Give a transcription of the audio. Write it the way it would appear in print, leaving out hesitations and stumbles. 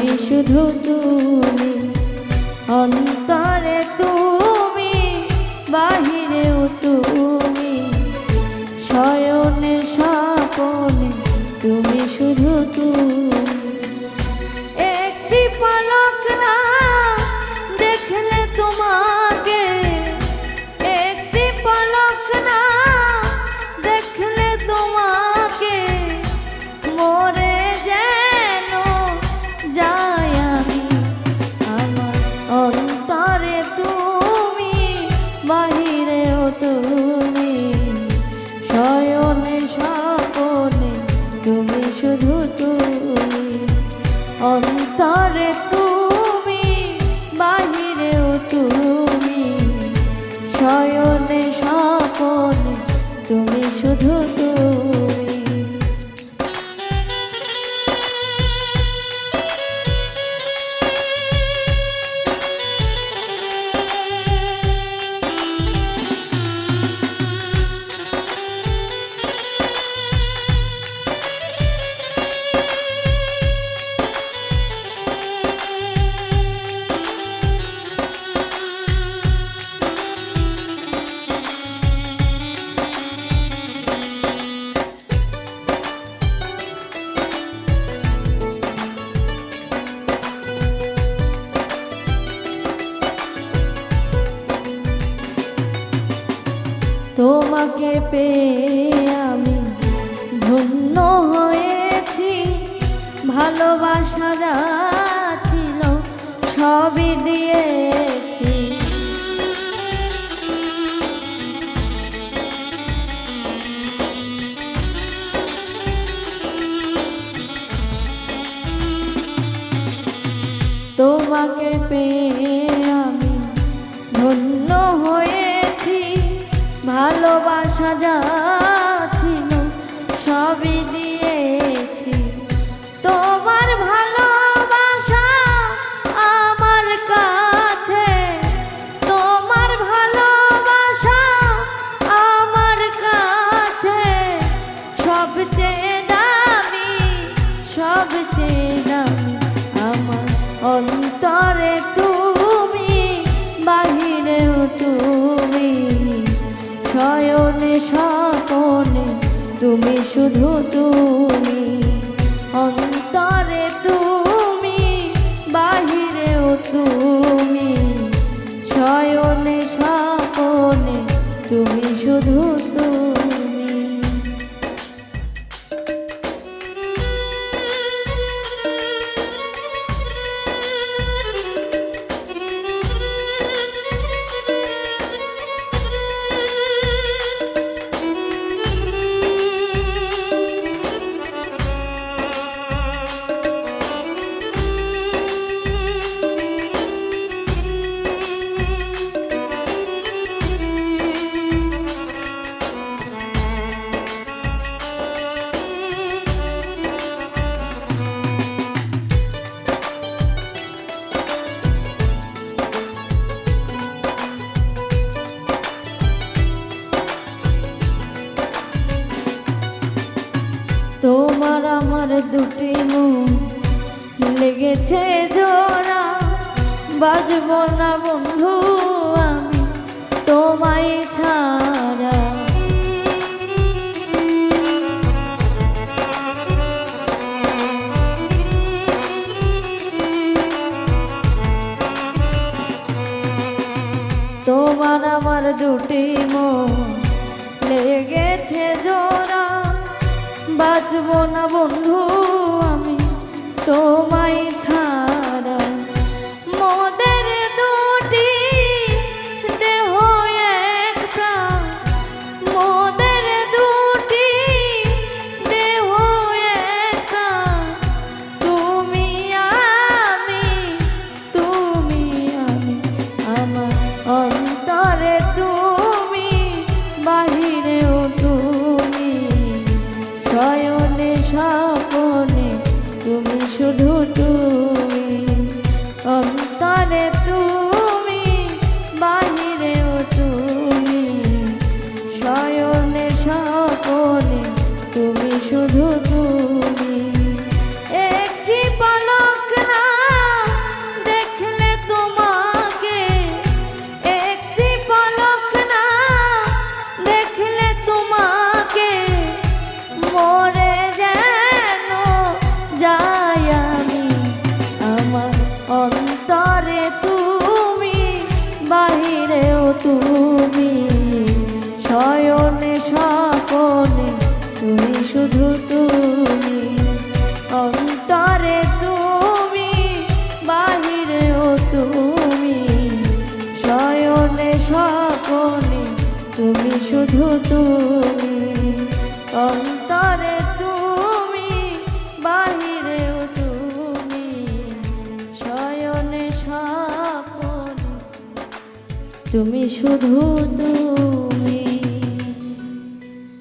তুমি শুধু তুমি, অন্তরে তুমি, বাহিরেও তুমি, শয়নে স্বপনে তুমি শুধু তুমি। একটি পলক না দেখলে তোমাকে, একটি পলক না দেখলে তোমাকে, মরে যেন যাই আমি। আমার অন্তরে তুমি, বাহিরেও তুমি, শয়নে স্বপনে তুমি শুধু তুমি। অন্তরে তুমি, বাহিরেও তুমি, শয়নে স্বপনে তুমি শুধু তুমি। তোমাকে পেয়ে আমি ধন্য হয়েছি, ভালোবাসা যা ছিল সবই দিয়েছি। তোমাকে পেয়ে আমি ধন্য হয়েছি, ভালোবাসা যা ছিল সবই দিয়েছি। তোমার ভালোবাসা আমার কাছে, তোমার ভালোবাসা আমার কাছে সবচেয়ে দামি, সবচেয়ে দামি। আমার অন্তরে তুমি, বাহিরেও তুমি, শয়নে স্বপনে তুমি শুধু তুমি। অন্তরে তুমি, বাহিরেও তুমি, শয়নে স্বপনে তুমি শুধু তুমি। তোমার আমার দুটি মন লেগেছে জোড়া, বাজব না বন্ধু আমি তোমায় ছাড়া। তোমার আমার দুটি মন লেগেছে জোড়া, বাঁচব না বন্ধু আমি তোমায় ছাড়া। মোদের দুটি দেহ এক প্রাণ, মোদের দুটি দেহ এক প্রাণ, তুমি আমি, তুমি আমি। আমার অন্তরে তুমি, বাহিরেও তুমি, শয়নে স্বপনে তুমি শুধু তুমি। তুমি শুধু তুমি, অন্তরে তুমি, বাহিরেও তুমি, শয়নে স্বপনে তুমি শুধু তুমি, অন্তরে তুমি, বাহিরেও তুমি, শয়নে স্বপনে তুমি শুধু তুমি।